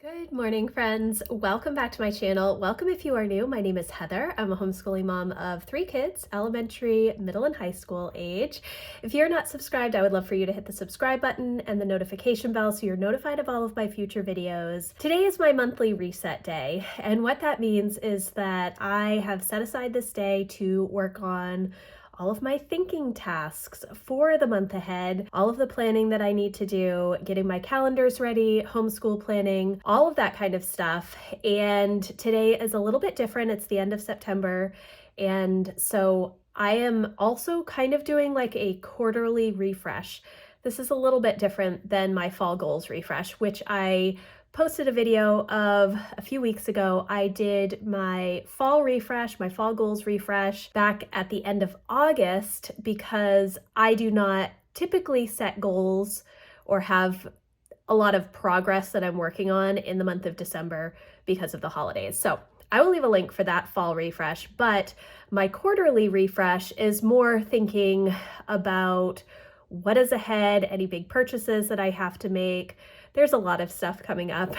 Good morning, friends. Welcome back to my channel. Welcome if you are new. My name is Heather. I'm a homeschooling mom of 3 kids, elementary, middle, and high school age. If you're not subscribed, I would love for you to hit the subscribe button and the notification bell so you're notified of all of my future videos. Today is my monthly reset day, and what that means is that I have set aside this day to work on all of my thinking tasks for the month ahead, all of the planning that I need to do, getting my calendars ready, homeschool planning, all of that kind of stuff. And today is a little bit different. It's the end of September. And so I am also kind of doing like a quarterly refresh. This is a little bit different than my fall goals refresh, which I posted a video of a few weeks ago. I did my fall refresh, my fall goals refresh back at the end of August because I do not typically set goals or have a lot of progress that I'm working on in the month of December because of the holidays. So I will leave a link for that fall refresh, but my quarterly refresh is more thinking about what is ahead, any big purchases that I have to make. There's a lot of stuff coming up.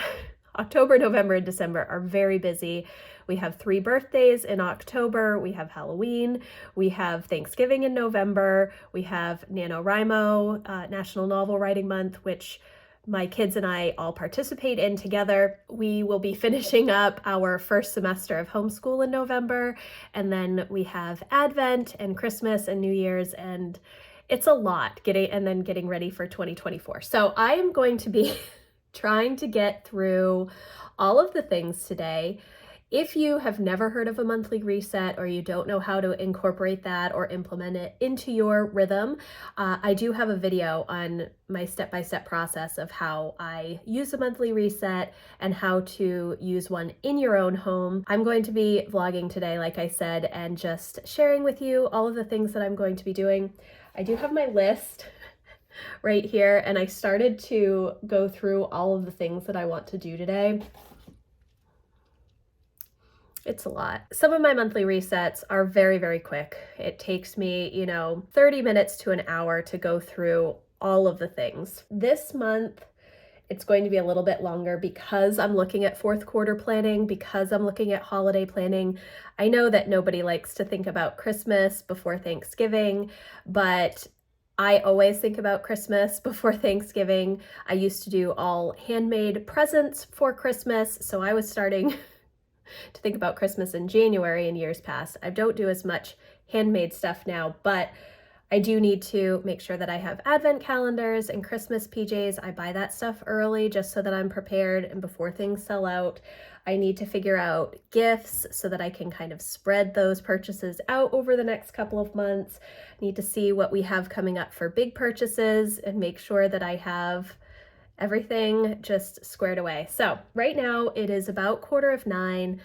October, November, and December are very busy. We have 3 birthdays in October. We have Halloween. We have Thanksgiving in November. We have NaNoWriMo, National Novel Writing Month, which my kids and I all participate in together. We will be finishing up our first semester of homeschool in November. And then we have Advent and Christmas and New Year's, and it's a lot getting ready for 2024. So I am going to be trying to get through all of the things today. If you have never heard of a monthly reset or you don't know how to incorporate that or implement it into your rhythm, I do have a video on my step-by-step process of how I use a monthly reset and how to use one in your own home. I'm going to be vlogging today, like I said, and just sharing with you all of the things that I'm going to be doing. I do have my list right here, and I started to go through all of the things that I want to do today. It's a lot. Some of my monthly resets are very, very quick. It takes me, 30 minutes to an hour to go through all of the things. This month, it's going to be a little bit longer because I'm looking at fourth quarter planning, because I'm looking at holiday planning. I know that nobody likes to think about Christmas before Thanksgiving, but I always think about Christmas before Thanksgiving. I used to do all handmade presents for Christmas, so I was starting to think about Christmas in January in years past. I don't do as much handmade stuff now, but I do need to make sure that I have advent calendars and Christmas PJs. I buy that stuff early just so that I'm prepared and before things sell out. I need to figure out gifts so that I can kind of spread those purchases out over the next couple of months. I need to see what we have coming up for big purchases and make sure that I have everything just squared away. So right now it is about 8:45.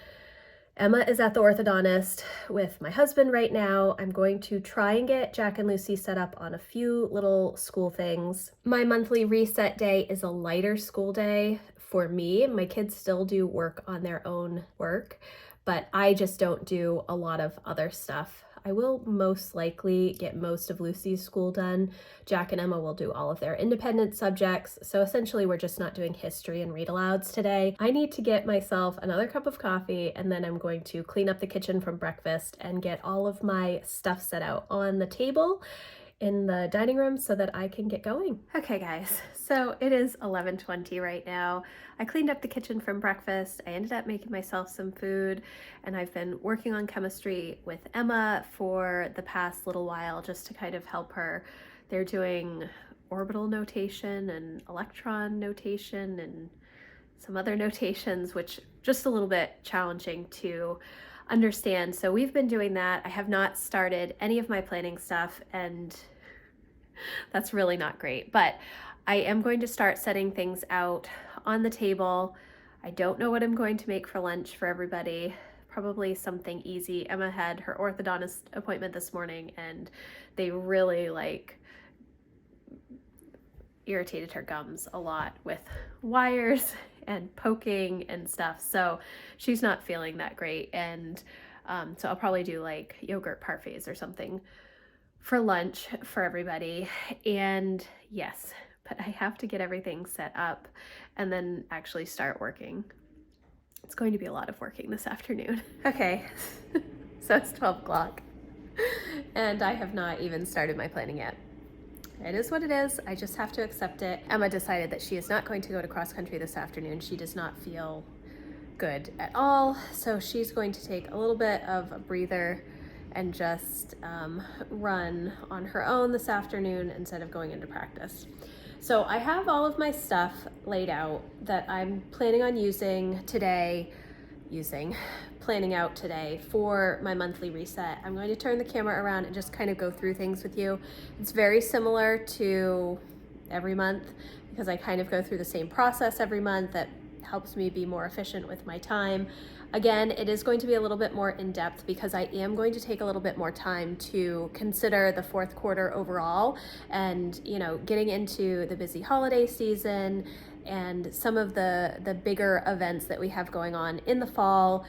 Emma is at the orthodontist with my husband right now. I'm going to try and get Jack and Lucy set up on a few little school things. My monthly reset day is a lighter school day for me. My kids still do work on their own work, but I just don't do a lot of other stuff. I will most likely get most of Lucy's school done. Jack and Emma will do all of their independent subjects. So essentially we're just not doing history and read alouds today. I need to get myself another cup of coffee, and then I'm going to clean up the kitchen from breakfast and get all of my stuff set out on the table in the dining room so that I can get going. Okay guys, so it is 11:20 right now. I cleaned up the kitchen from breakfast. I ended up making myself some food, and I've been working on chemistry with Emma for the past little while just to kind of help her. They're doing orbital notation and electron notation and some other notations, which just a little bit challenging to understand. So we've been doing that. I have not started any of my planning stuff, and that's really not great, but I am going to start setting things out on the table. I don't know what I'm going to make for lunch for everybody. Probably something easy. Emma had her orthodontist appointment this morning, and they really irritated her gums a lot with wires and poking and stuff. So she's not feeling that great. And so I'll probably do like yogurt parfaits or something for lunch for everybody. And yes, but I have to get everything set up and then actually start working. It's going to be a lot of working this afternoon. Okay, so it's 12 o'clock and I have not even started my planning yet. It is what it is. I just have to accept it. Emma decided that she is not going to go to cross country this afternoon. She does not feel good at all. So she's going to take a little bit of a breather and just run on her own this afternoon instead of going into practice. So I have all of my stuff laid out that I'm planning on planning out today for my monthly reset. I'm going to turn the camera around and just kind of go through things with you. It's very similar to every month because I kind of go through the same process every month that helps me be more efficient with my time. Again, it is going to be a little bit more in-depth because I am going to take a little bit more time to consider the fourth quarter overall and, getting into the busy holiday season and some of the bigger events that we have going on in the fall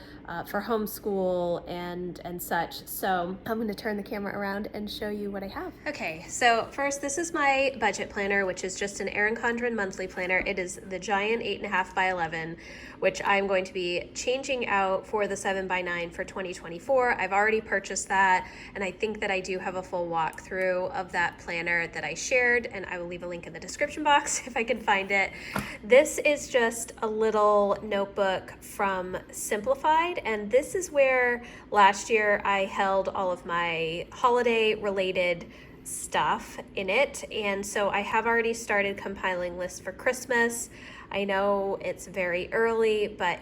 for homeschool and such. So I'm going to turn the camera around and show you what I have. Okay, so first, this is my budget planner, which is just an Erin Condren monthly planner. It is the giant 8.5 by 11, which I'm going to be changing out for the 7 by 9 for 2024. I've already purchased that, and I think that I do have a full walkthrough of that planner that I shared, and I will leave a link in the description box if I can find it. This is just a little notebook from Simplified, and this is where last year I held all of my holiday related stuff in it, and so I have already started compiling lists for Christmas. I know it's very early, but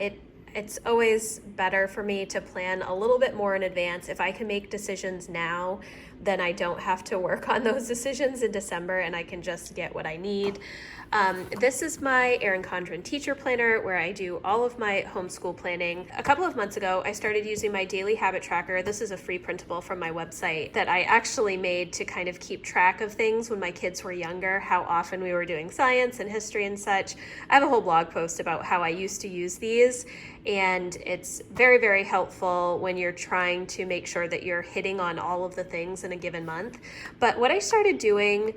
it's always better for me to plan a little bit more in advance. If I can make decisions now, then I don't have to work on those decisions in December and I can just get what I need. This is my Erin Condren teacher planner where I do all of my homeschool planning. A couple of months ago, I started using my daily habit tracker. This is a free printable from my website that I actually made to kind of keep track of things when my kids were younger, how often we were doing science and history and such. I have a whole blog post about how I used to use these, and it's very, very helpful when you're trying to make sure that you're hitting on all of the things in a given month. But what I started doing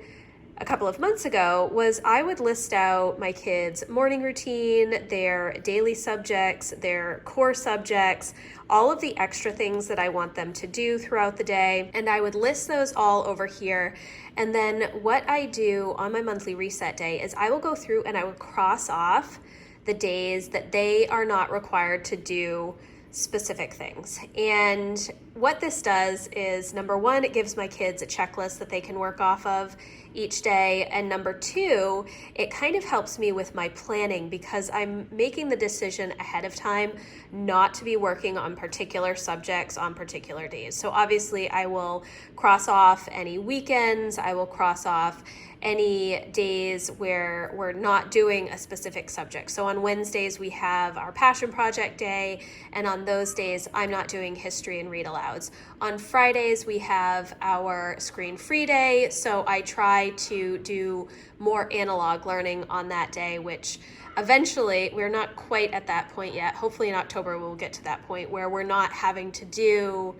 a couple of months ago was I would list out my kids' morning routine, their daily subjects, their core subjects, all of the extra things that I want them to do throughout the day, and I would list those all over here. And then what I do on my monthly reset day is I will go through and I would cross off the days that they are not required to do specific things. And what this does is, number one, it gives my kids a checklist that they can work off of each day. And number two, it kind of helps me with my planning because I'm making the decision ahead of time not to be working on particular subjects on particular days. So obviously I will cross off any weekends, I will cross off any days where we're not doing a specific subject. So on Wednesdays we have our passion project day, and on those days I'm not doing history and read alouds. On Fridays we have our screen free day, so I try to do more analog learning on that day, which eventually, we're not quite at that point yet. Hopefully in October we'll get to that point where we're not having to do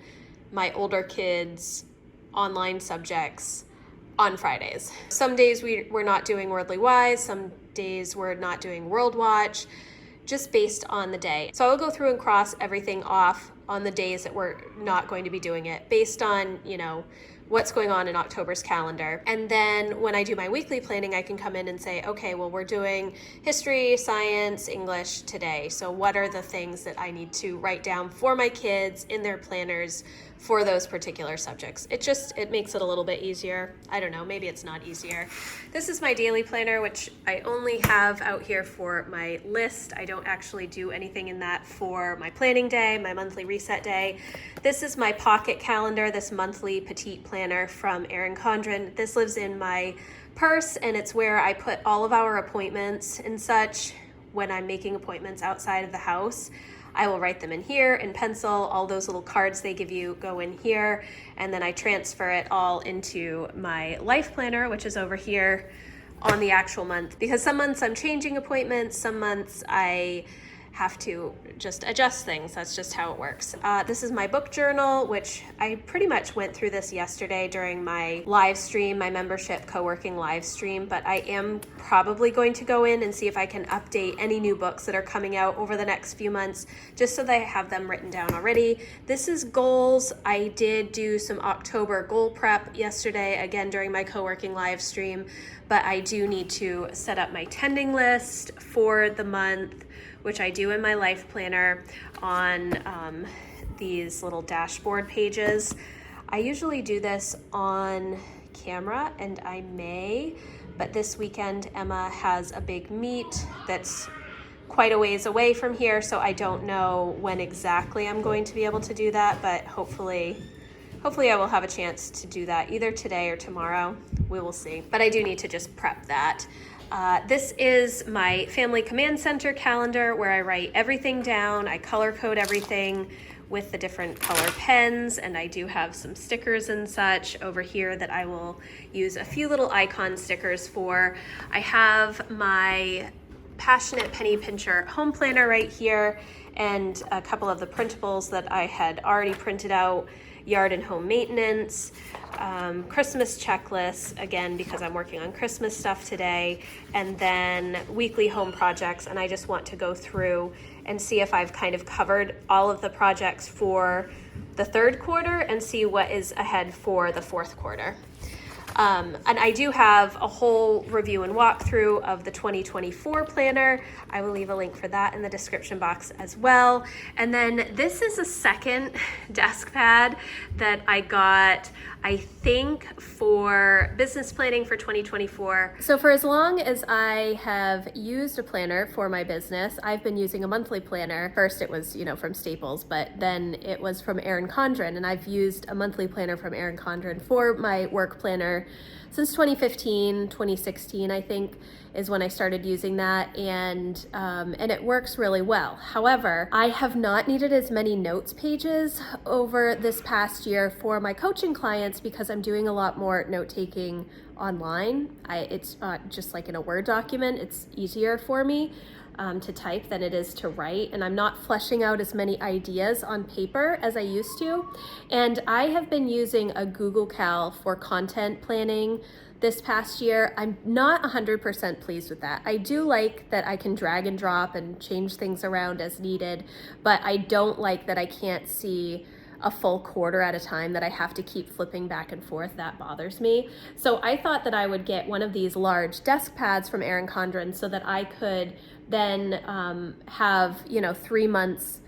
my older kids' online subjects on Fridays. Some days we're not doing Worldly Wise, some days we're not doing World Watch, just based on the day. So I'll go through and cross everything off on the days that we're not going to be doing it based on, what's going on in October's calendar. And then when I do my weekly planning, I can come in and say, okay, well, we're doing history, science, English today. So what are the things that I need to write down for my kids in their planners for those particular subjects? It makes it a little bit easier. I don't know, maybe it's not easier. This is my daily planner, which I only have out here for my list. I don't actually do anything in that for my planning day, my monthly reset day. This is my pocket calendar, this monthly petite planner from Erin Condren. This lives in my purse, and it's where I put all of our appointments and such when I'm making appointments outside of the house. I will write them in here in pencil. All those little cards they give you go in here, and then I transfer it all into my life planner, which is over here on the actual month, because some months I'm changing appointments, some months I have to just adjust things. That's just how it works. This is my book journal, which I pretty much went through this yesterday during my live stream, my membership co-working live stream, but I am probably going to go in and see if I can update any new books that are coming out over the next few months, just so that I have them written down already. This is goals. I did do some October goal prep yesterday, again during my co-working live stream, but I do need to set up my tending list for the month, which I do in my life planner on these little dashboard pages. I usually do this on camera, and I may, but this weekend Emma has a big meet that's quite a ways away from here, so I don't know when exactly I'm going to be able to do that, but hopefully I will have a chance to do that either today or tomorrow. We will see, but I do need to just prep that. This is my family command center calendar where I write everything down. I color code everything with the different color pens, and I do have some stickers and such over here that I will use a few little icon stickers for. I have my Passionate Penny Pincher home planner right here, and a couple of the printables that I had already printed out, yard and home maintenance, Christmas checklists, again, because I'm working on Christmas stuff today, and then weekly home projects. And I just want to go through and see if I've kind of covered all of the projects for the third quarter and see what is ahead for the fourth quarter. And I do have a whole review and walkthrough of the 2024 planner. I will leave a link for that in the description box as well. And then this is a second desk pad that I got, I think, for business planning for 2024. So for as long as I have used a planner for my business, I've been using a monthly planner. First it was, from Staples, but then it was from Erin Condren, and I've used a monthly planner from Erin Condren for my work planner since 2015, 2016, I think, is when I started using that, and it works really well. However, I have not needed as many notes pages over this past year for my coaching clients because I'm doing a lot more note-taking online. It's just like in a Word document. It's easier for me to type than it is to write, and I'm not fleshing out as many ideas on paper as I used to. And I have been using a Google Cal for content planning this past year. I'm not 100% pleased with that. I do like that I can drag and drop and change things around as needed, but I don't like that I can't see a full quarter at a time, that I have to keep flipping back and forth. That bothers me. So I thought that I would get one of these large desk pads from Erin Condren so that I could then have 3 months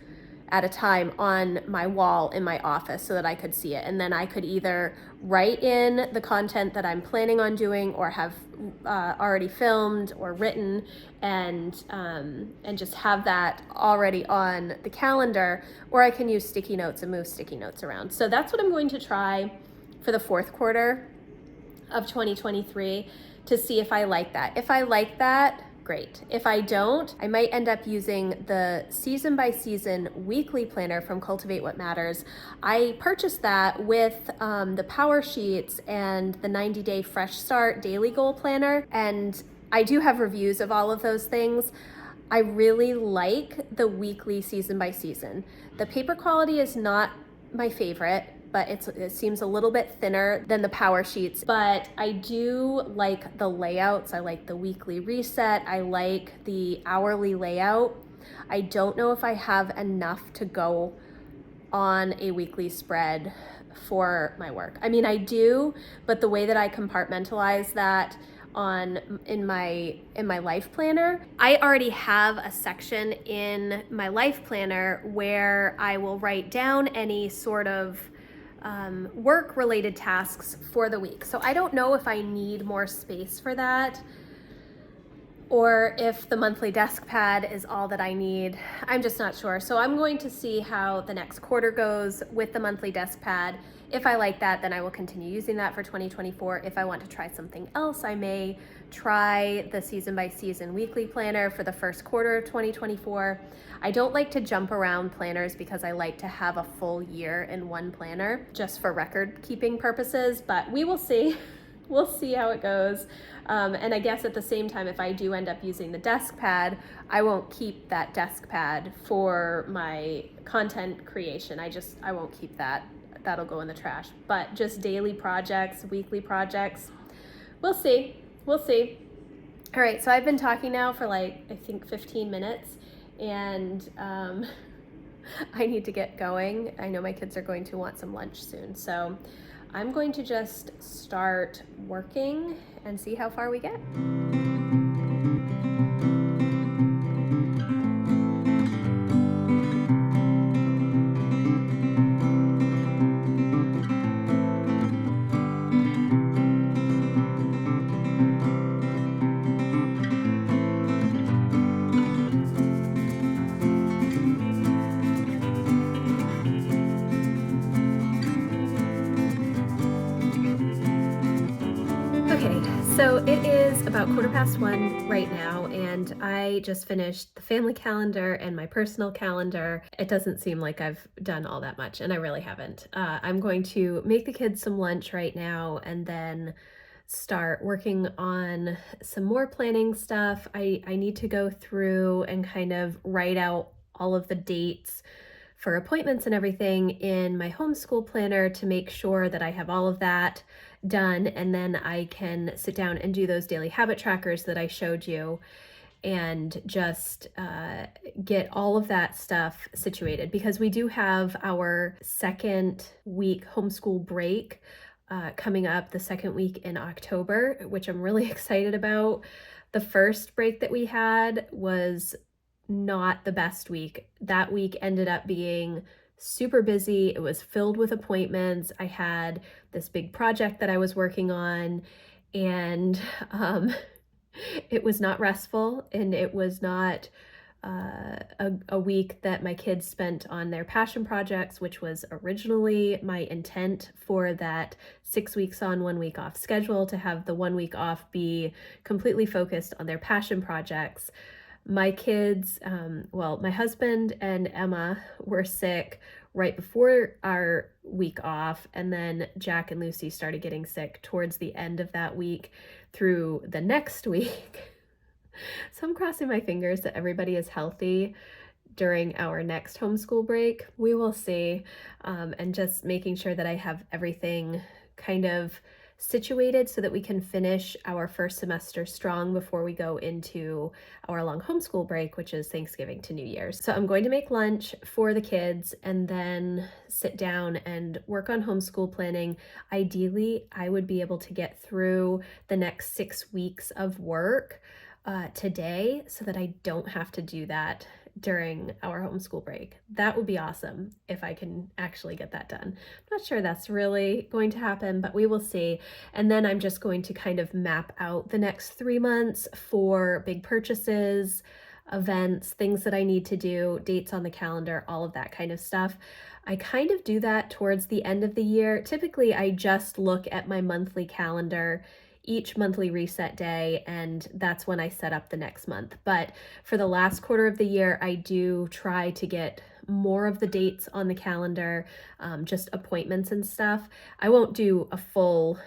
at a time on my wall in my office so that I could see it, and then I could either write in the content that I'm planning on doing or have already filmed or written, and just have that already on the calendar, or I can use sticky notes and move sticky notes around. So that's what I'm going to try for the fourth quarter of 2023 to see if I like that. If I like that, great. If I don't, I might end up using the season by season weekly planner from Cultivate What Matters. I purchased that with the power sheets and the 90-day fresh start daily goal planner, and I do have reviews of all of those things. I really like the weekly season by season. The paper quality is not my favorite, but it seems a little bit thinner than the power sheets, but I do like the layouts. I like the weekly reset. I like the hourly layout. I don't know if I have enough to go on a weekly spread for my work. I mean, I do, but the way that I compartmentalize that in my life planner, I already have a section in my life planner where I will write down any sort of work-related tasks for the week. So I don't know if I need more space for that, or if the monthly desk pad is all that I need. I'm just not sure. So I'm going to see how the next quarter goes with the monthly desk pad. If I like that, then I will continue using that for 2024. If I want to try something else, I may try the season by season weekly planner for the first quarter of 2024. I don't like to jump around planners because I like to have a full year in one planner just for record keeping purposes, but we will see. we'll see how it goes. And I guess at the same time, if I do end up using the desk pad, I won't keep that desk pad for my content creation. I won't keep that. That'll go in the trash. But just daily projects, weekly projects, we'll see. We'll see. All right, so I've been talking now for like, I think 15 minutes, and I need to get going. I know my kids are going to want some lunch soon, so I'm going to just start working and see how far we get. Okay, so it is about 1:15 right now, and I just finished the family calendar and my personal calendar. It doesn't seem like I've done all that much, and I really haven't. I'm going to make the kids some lunch right now and then start working on some more planning stuff. I need to go through and kind of write out all of the dates for appointments and everything in my homeschool planner to make sure that I have all of that done, and then I can sit down and do those daily habit trackers that I showed you and just get all of that stuff situated, because we do have our second week homeschool break coming up, the second week in October, which I'm really excited about. The first break that we had was not the best week. That week ended up being super busy. It was filled with appointments. I had this big project that I was working on, and it was not restful, and it was not a week that my kids spent on their passion projects, which was originally my intent for that 6 weeks on, 1 week off schedule, to have the 1 week off be completely focused on their passion projects. My kids, well, my husband and Emma were sick right before our week off, and then Jack and Lucy started getting sick towards the end of that week through the next week. So I'm crossing my fingers that everybody is healthy during our next homeschool break. We will see, and just making sure that I have everything kind of situated so that we can finish our first semester strong before we go into our long homeschool break, which is Thanksgiving to New Year's. So I'm going to make lunch for the kids and then sit down and work on homeschool planning. Ideally, I would be able to get through the next 6 weeks of work today so that I don't have to do that during our homeschool break. That would be awesome if I can actually get that done. I'm not sure that's really going to happen, but we will see. And then I'm just going to kind of map out the next 3 months for big purchases, events, things that I need to do, dates on the calendar, all of that kind of stuff. I kind of do that towards the end of the year. Typically, I just look at my monthly calendar each monthly reset day, and that's when I set up the next month. But for the last quarter of the year, I do try to get more of the dates on the calendar, just appointments and stuff. I won't do a full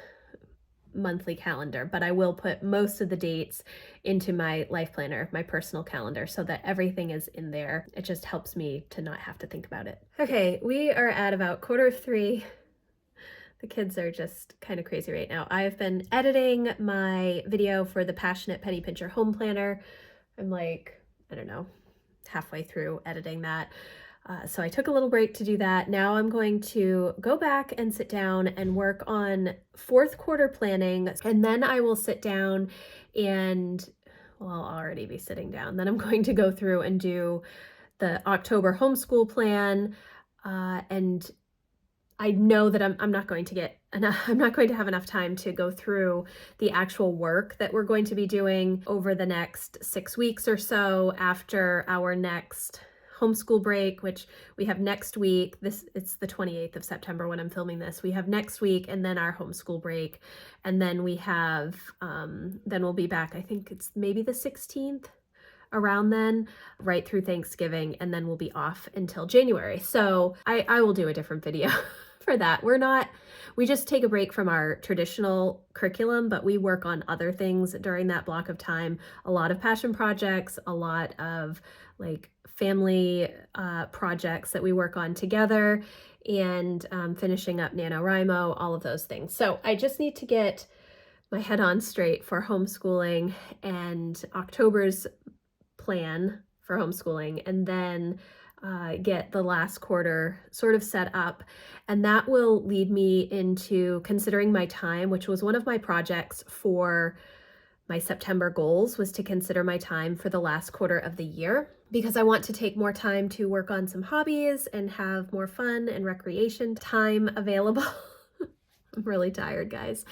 monthly calendar, but I will put most of the dates into my life planner, my personal calendar, so that everything is in there. It just helps me to not have to think about it. Okay, we are at about 2:45. The kids are just kind of crazy right now. I've been editing my video for the Passionate Penny Pincher Home Planner. I'm like, I don't know, halfway through editing that. So I took a little break to do that. Now I'm going to go back and sit down and work on fourth quarter planning, and then I will sit down and, well, I'll already be sitting down. Then I'm going to go through and do the October homeschool plan, and I know that I'm not going to get enough, I'm not going to have enough time to go through the actual work that we're going to be doing over the next 6 weeks or so after our next homeschool break, which we have next week. It's the 28th of September when I'm filming this. We have next week and then our homeschool break. And then we have, then we'll be back, I think it's maybe the 16th, around then, right through Thanksgiving, and then we'll be off until January. So I will do a different video for that. We just take a break from our traditional curriculum, but we work on other things during that block of time. A lot of passion projects, a lot of like family projects that we work on together, and finishing up NaNoWriMo, all of those things. So I just need to get my head on straight for homeschooling and October's plan for homeschooling, and then get the last quarter sort of set up. And that will lead me into considering my time, which was one of my projects for my September goals, was to consider my time for the last quarter of the year, because I want to take more time to work on some hobbies and have more fun and recreation time available. I'm really tired, guys.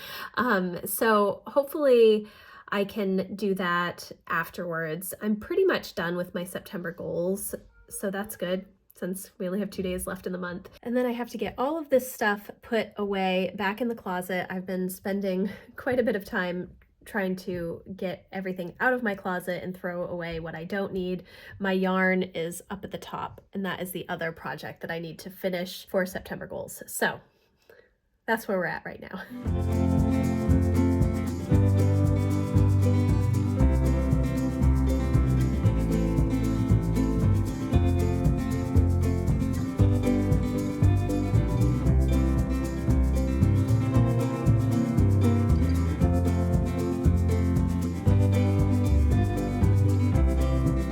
So hopefully I can do that afterwards. I'm pretty much done with my September goals, so that's good since we only have 2 days left in the month. And then I have to get all of this stuff put away back in the closet. I've been spending quite a bit of time trying to get everything out of my closet and throw away what I don't need. My yarn is up at the top, and that is the other project that I need to finish for September goals. So that's where we're at right now.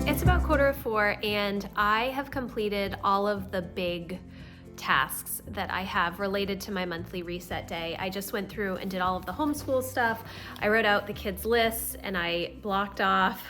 It's about 3:45, and I have completed all of the big tasks that I have related to my monthly reset day. I just went through and did all of the homeschool stuff. I wrote out the kids' lists and I blocked off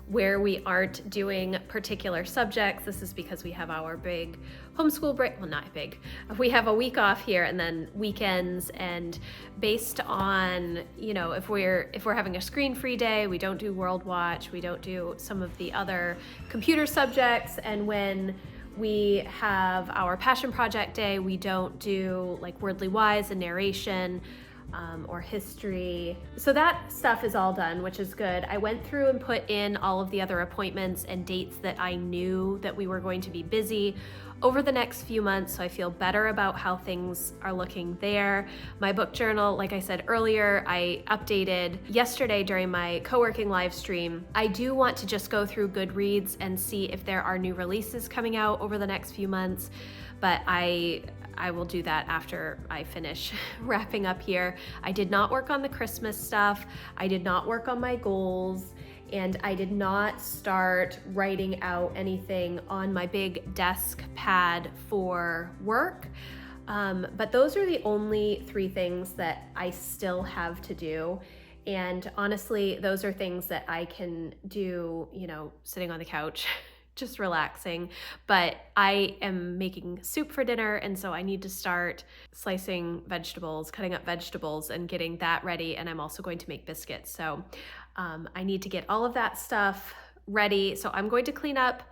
where we aren't doing particular subjects. This is because we have our big homeschool break. Well, not big. We have a week off here and then weekends, and based on, you know, if we're having a screen-free day, we don't do World Watch, we don't do some of the other computer subjects, and when we have our passion project day, we don't do like Wordly Wise and narration or history. So that stuff is all done, which is good. I went through and put in all of the other appointments and dates that I knew that we were going to be busy over the next few months, so I feel better about how things are looking there. My book journal, like I said earlier, I updated yesterday during my co-working live stream. I do want to just go through Goodreads and see if there are new releases coming out over the next few months, but I will do that after I finish wrapping up here. I did not work on the Christmas stuff. I did not work on my goals. And I did not start writing out anything on my big desk pad for work. But those are the only 3 things that I still have to do. And honestly, those are things that I can do, you know, sitting on the couch, just relaxing. But I am making soup for dinner, and so I need to start slicing vegetables, cutting up vegetables, and getting that ready. And I'm also going to make biscuits. So I need to get all of that stuff ready. So I'm going to clean up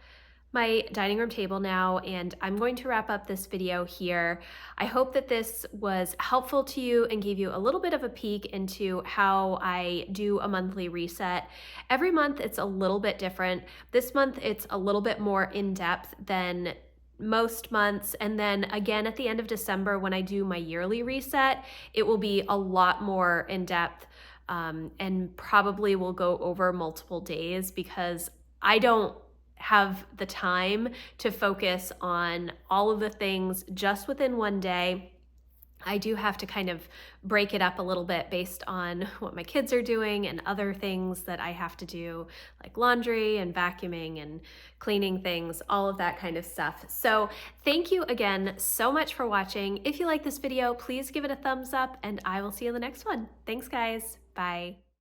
my dining room table now, and I'm going to wrap up this video here. I hope that this was helpful to you and gave you a little bit of a peek into how I do a monthly reset. Every month it's a little bit different. This month it's a little bit more in-depth than most months, and then again at the end of December when I do my yearly reset, it will be a lot more in-depth. And probably will go over multiple days because I don't have the time to focus on all of the things just within one day. I do have to kind of break it up a little bit based on what my kids are doing and other things that I have to do, like laundry and vacuuming and cleaning things, all of that kind of stuff. So thank you again so much for watching. If you like this video, please give it a thumbs up, and I will see you in the next one. Thanks, guys. Bye.